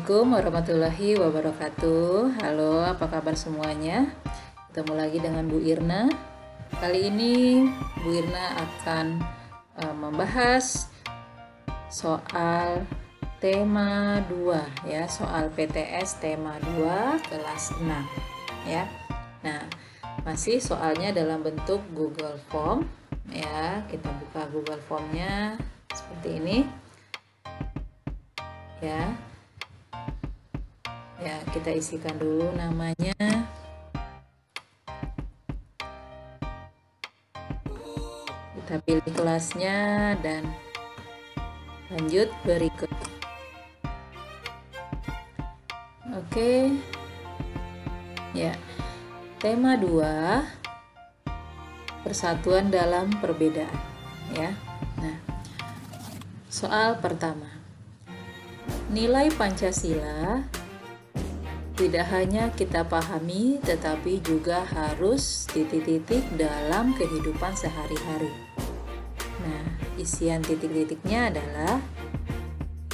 Assalamualaikum warahmatullahi wabarakatuh. Halo, apa kabar semuanya? Ketemu lagi dengan Bu Irna. Kali ini Bu Irna akan membahas soal tema 2 ya, soal PTS tema 2 kelas 6 ya. Nah, masih soalnya dalam bentuk Google Form ya. Kita buka Google Formnya seperti ini ya. Ya, kita isikan dulu namanya. Kita pilih kelasnya dan lanjut berikut. Oke. Ya. Tema 2, persatuan dalam perbedaan, ya. Nah, soal pertama. Nilai Pancasila tidak hanya kita pahami, tetapi juga harus titik-titik dalam kehidupan sehari-hari. Nah, isian titik-titiknya adalah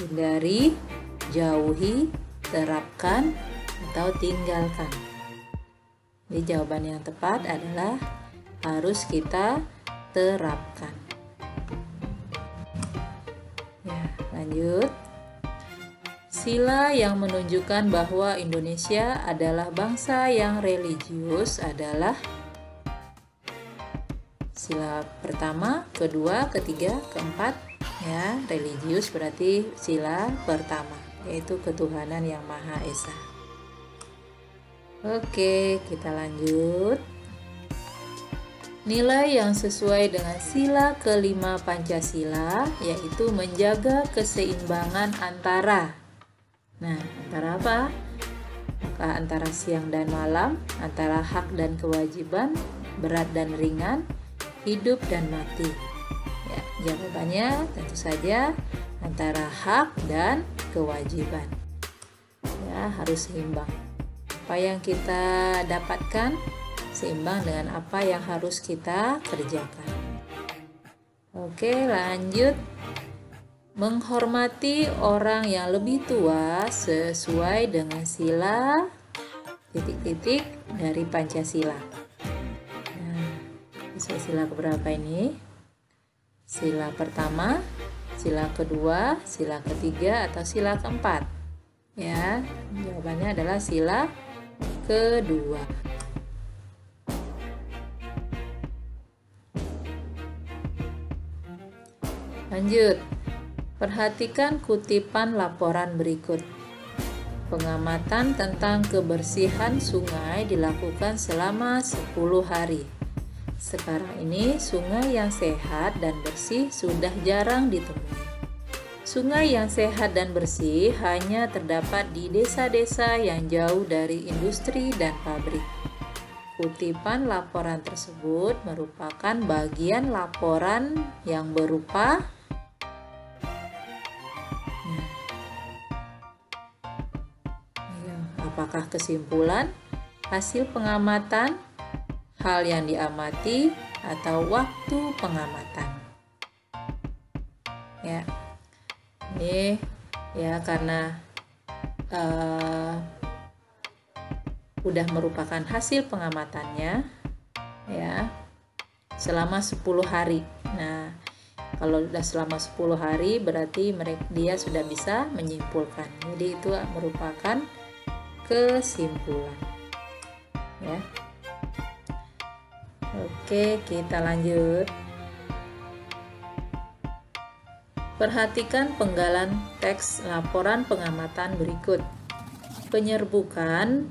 hindari, jauhi, terapkan, atau tinggalkan. Jadi jawaban yang tepat adalah harus kita terapkan. Ya, lanjut. Sila yang menunjukkan bahwa Indonesia adalah bangsa yang religius adalah sila pertama, kedua, ketiga, keempat. Ya, religius berarti sila pertama, yaitu ketuhanan yang Maha Esa. Oke, kita lanjut. Nilai yang sesuai dengan sila kelima Pancasila yaitu menjaga keseimbangan antara. Nah, antara apa? Apakah antara siang dan malam, antara hak dan kewajiban, berat dan ringan, hidup dan mati? Ya, jawabannya tentu saja antara hak dan kewajiban. Ya, harus seimbang. Apa yang kita dapatkan seimbang dengan apa yang harus kita kerjakan. Oke, lanjut. Menghormati orang yang lebih tua sesuai dengan sila titik-titik dari Pancasila. Nah, sila keberapa ini? Sila pertama, sila kedua, sila ketiga, atau sila keempat? Ya, jawabannya adalah sila kedua. Lanjut. Perhatikan kutipan laporan berikut. Pengamatan tentang kebersihan sungai dilakukan selama 10 hari. Sekarang ini sungai yang sehat dan bersih sudah jarang ditemui. Sungai yang sehat dan bersih hanya terdapat di desa-desa yang jauh dari industri dan pabrik. Kutipan laporan tersebut merupakan bagian laporan yang berupa apakah kesimpulan, hasil pengamatan, hal yang diamati, atau waktu pengamatan. Ya, ini ya karena udah merupakan hasil pengamatannya, ya, selama 10 hari. Nah, kalau sudah selama 10 hari berarti dia sudah bisa menyimpulkan. Jadi itu merupakan kesimpulan ya. Oke, kita lanjut. Perhatikan penggalan teks laporan pengamatan berikut. Penyerbukan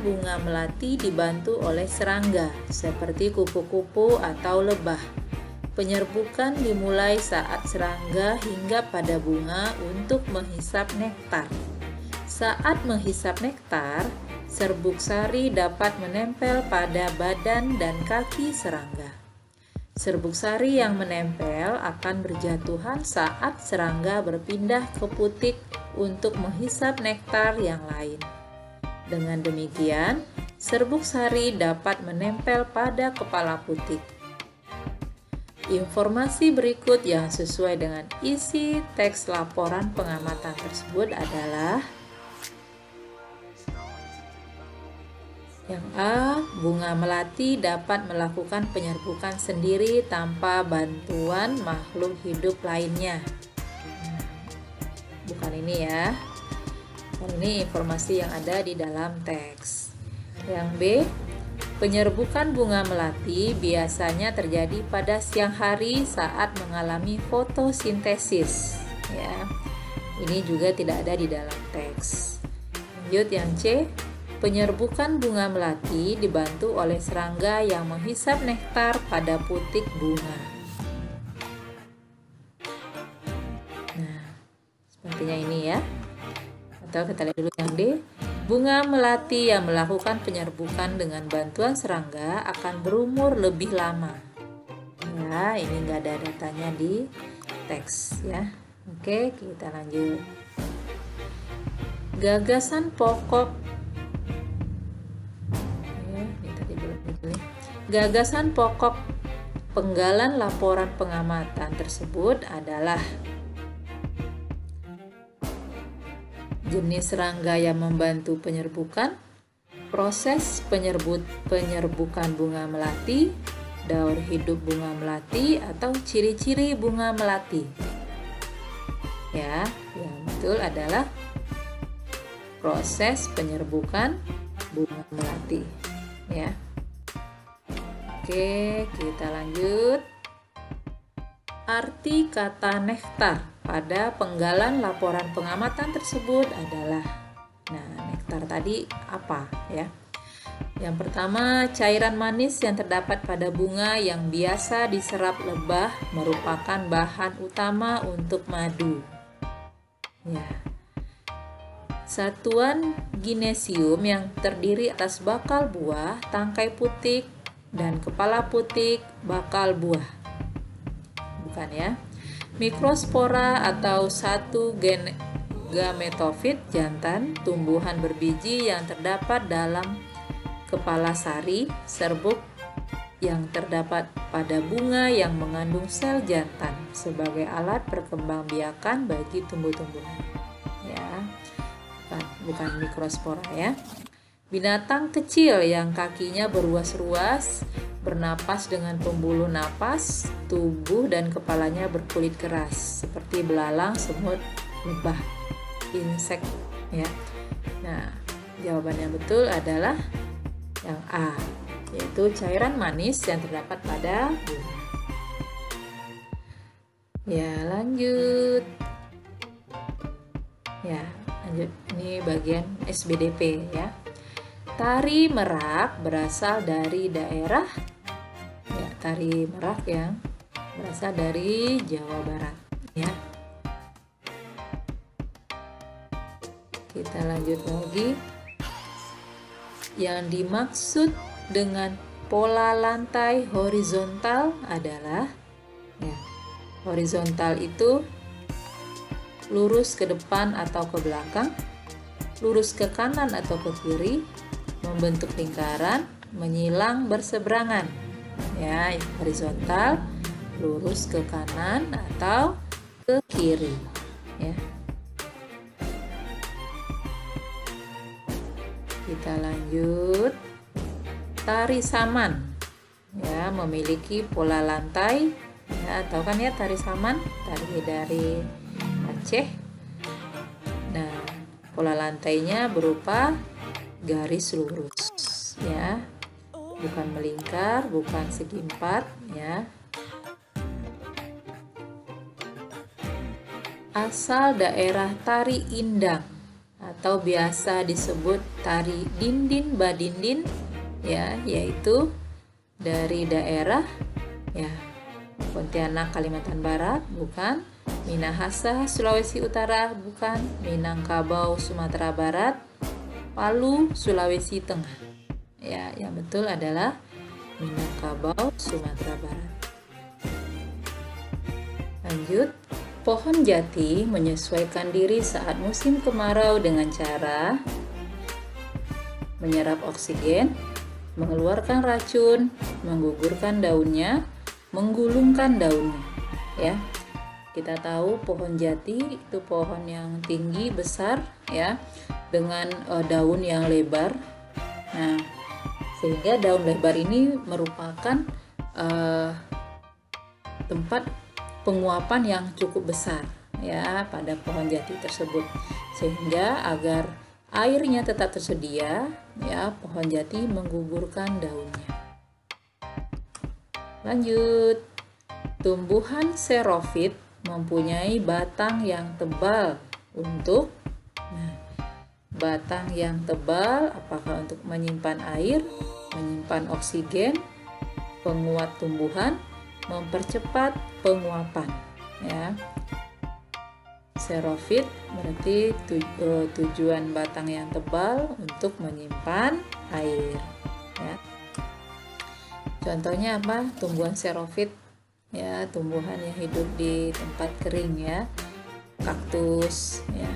bunga melati dibantu oleh serangga seperti kupu-kupu atau lebah. Penyerbukan dimulai saat serangga hingga pada bunga untuk menghisap nektar. Saat menghisap nektar, serbuk sari dapat menempel pada badan dan kaki serangga. Serbuk sari yang menempel akan berjatuhan saat serangga berpindah ke putik untuk menghisap nektar yang lain. Dengan demikian, serbuk sari dapat menempel pada kepala putik. Informasi berikut yang sesuai dengan isi teks laporan pengamatan tersebut adalah yang A. Bunga melati dapat melakukan penyerbukan sendiri tanpa bantuan makhluk hidup lainnya. Bukan ini ya. Ini informasi yang ada di dalam teks. Yang B. Penyerbukan bunga melati biasanya terjadi pada siang hari saat mengalami fotosintesis. Ya, ini juga tidak ada di dalam teks. Lanjut yang C. Penyerbukan bunga melati dibantu oleh serangga yang menghisap nektar pada putik bunga. Nah, sepertinya ini ya. Atau kita lihat dulu yang D. Bunga melati yang melakukan penyerbukan dengan bantuan serangga akan berumur lebih lama. Ya, ini nggak ada datanya di teks ya. Oke, kita lanjut. Gagasan pokok. Gagasan pokok penggalan laporan pengamatan tersebut adalah jenis serangga yang membantu penyerbukan, proses penyerbukan bunga melati, daur hidup bunga melati, atau ciri-ciri bunga melati. Ya, yang betul adalah proses penyerbukan bunga melati. Ya. Oke, kita lanjut. Arti kata nektar pada penggalan laporan pengamatan tersebut adalah, nah, nektar tadi apa ya? Yang pertama, cairan manis yang terdapat pada bunga yang biasa diserap lebah merupakan bahan utama untuk madu. Ya. Satuan ginesium yang terdiri atas bakal buah, tangkai putik, dan kepala putik bakal buah. Bukan ya. Mikrospora atau satu gametofit jantan tumbuhan berbiji yang terdapat dalam kepala sari serbuk yang terdapat pada bunga yang mengandung sel jantan sebagai alat perkembangbiakan bagi tumbuh-tumbuhan. Ya, bukan mikrospora ya. Binatang kecil yang kakinya beruas-ruas, bernapas dengan pembuluh napas, tubuh dan kepalanya berkulit keras, seperti belalang, semut, lebah, insek. Ya. Nah, jawaban yang betul adalah yang A, yaitu cairan manis yang terdapat pada bunga. Ya, lanjut. Ya, lanjut. Ini bagian SBDP ya. Tari Merak berasal dari daerah ya, Tari Merak yang berasal dari Jawa Barat ya. Kita lanjut lagi. Yang dimaksud dengan pola lantai horizontal adalah ya, horizontal itu lurus ke depan atau ke belakang, lurus ke kanan atau ke kiri, membentuk lingkaran, menyilang berseberangan. Ya, horizontal lurus ke kanan atau ke kiri. Ya. Kita lanjut. Tari saman. Ya, memiliki pola lantai. Ya, tahu kan ya tari saman? Tari dari Aceh. Nah, pola lantainya berupa garis lurus ya, bukan melingkar, bukan segi empat ya. Asal daerah tari Indang atau biasa disebut tari Dindin Badindin ya, yaitu dari daerah ya Pontianak Kalimantan Barat, bukan. Minahasa Sulawesi Utara, bukan. Minangkabau Sumatera Barat, Palu, Sulawesi Tengah. Ya, yang betul adalah Minangkabau, Sumatera Barat. Lanjut. Pohon jati menyesuaikan diri saat musim kemarau dengan cara menyerap oksigen, mengeluarkan racun, menggugurkan daunnya, menggulungkan daunnya, ya. Kita tahu pohon jati itu pohon yang tinggi besar, ya, dengan daun yang lebar. Nah, sehingga daun lebar ini merupakan tempat penguapan yang cukup besar, ya, pada pohon jati tersebut, sehingga agar airnya tetap tersedia, ya, pohon jati menggugurkan daunnya. Lanjut, tumbuhan xerophyt mempunyai batang yang tebal untuk batang yang tebal apakah untuk menyimpan air, menyimpan oksigen, penguat tumbuhan, mempercepat penguapan, ya. Xerophyt berarti tujuan batang yang tebal untuk menyimpan air, ya. Contohnya apa? Tumbuhan xerophyt, ya, tumbuhan yang hidup di tempat kering, ya, kaktus, ya.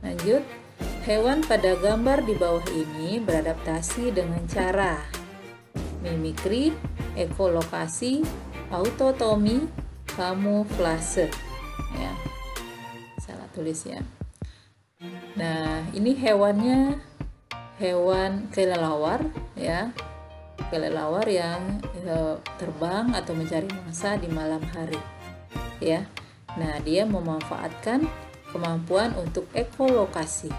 Lanjut, hewan pada gambar di bawah ini beradaptasi dengan cara mimikri, ekolokasi, autotomi, kamuflase, ya. Salah tulis, ya. Nah, ini hewannya hewan kelelawar, ya. Kelelawar yang terbang atau mencari mangsa di malam hari, ya. Nah, dia memanfaatkan kemampuan untuk ekolokasi,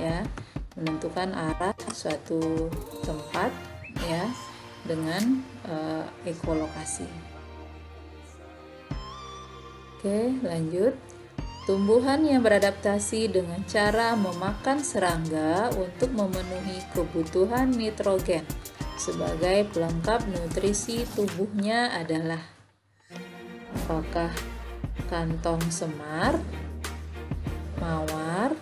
ya, menentukan arah suatu tempat, ya, dengan ekolokasi. Oke, lanjut. Tumbuhan yang beradaptasi dengan cara memakan serangga untuk memenuhi kebutuhan nitrogen sebagai pelengkap nutrisi tubuhnya adalah apakah kantong semar, mawar,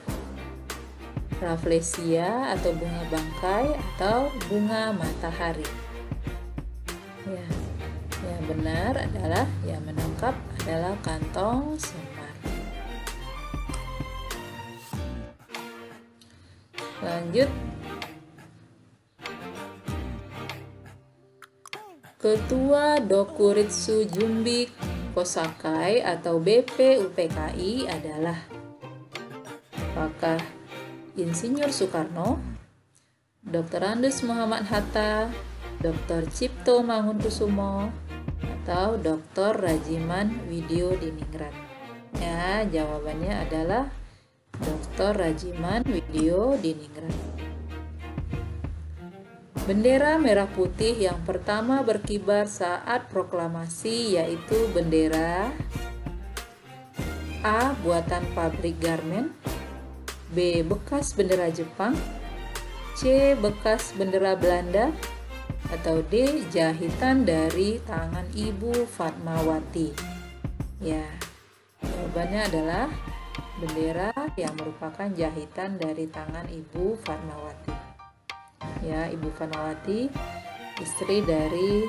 rafflesia atau bunga bangkai, atau bunga matahari. Ya, yang benar adalah yang menangkap adalah kantong semar. Lanjut, Ketua Dokuritsu Jumbi Kosakai atau BPUPKI adalah apakah Insinyur Soekarno, Dr. Andes Muhammad Hatta, Dr. Cipto Mangunkusumo, atau Dr. Rajiman Widyodiningrat? Ya, jawabannya adalah Dr. Rajiman Widyodiningrat. Bendera merah putih yang pertama berkibar saat proklamasi yaitu bendera A. Buatan pabrik garmen, B. Bekas bendera Jepang, C. Bekas bendera Belanda, atau D. Jahitan dari tangan Ibu Fatmawati. Ya, jawabannya adalah bendera yang merupakan jahitan dari tangan Ibu Fatmawati. Ya, Ibu Fatmawati istri dari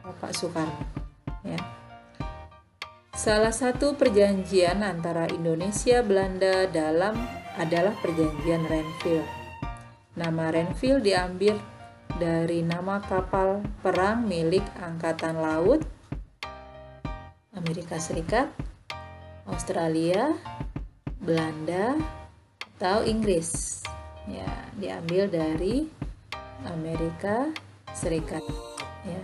Bapak Soekarno, ya. Salah satu perjanjian antara Indonesia Belanda adalah perjanjian Renville. Nama Renville diambil dari nama kapal perang milik Angkatan Laut Amerika Serikat, Australia, Belanda, atau Inggris. Ya, diambil dari Amerika Serikat, ya.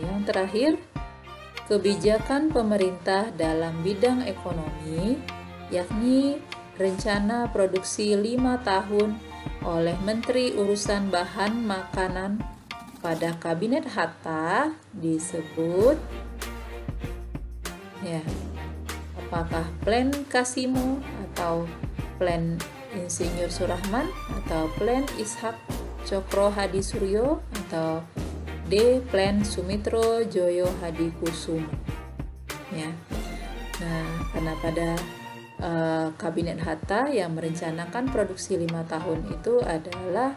Yang terakhir, kebijakan pemerintah dalam bidang ekonomi, yakni rencana produksi 5 tahun oleh Menteri Urusan Bahan Makanan pada Kabinet Hatta disebut, ya, apakah Plan Kasimo atau Plan Insinyur Surahman atau Plan Ishak Cokro Hadi Suryo atau D. Plan Sumitro Joyo Hadikusumo, ya. Nah, karena pada Kabinet Hatta yang merencanakan produksi 5 tahun itu adalah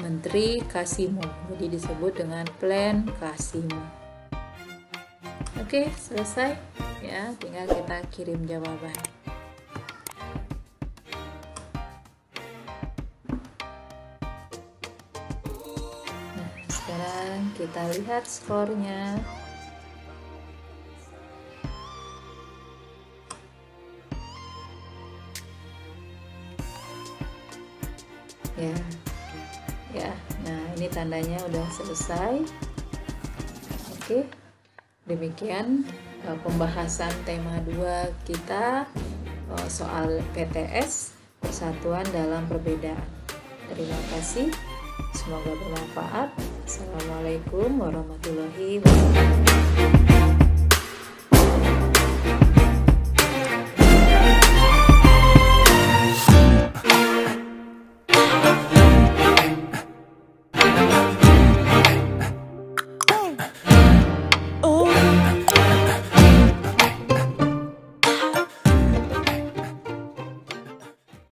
Menteri Kasimo, jadi disebut dengan Plan Kasimo. Oke, selesai, ya, tinggal kita kirim jawaban. kita lihat skornya. Ya, nah ini tandanya udah selesai. Oke, demikian pembahasan tema 2 kita soal PTS, persatuan dalam perbedaan. Terima kasih, semoga bermanfaat. Assalamualaikum warahmatullahi wabarakatuh.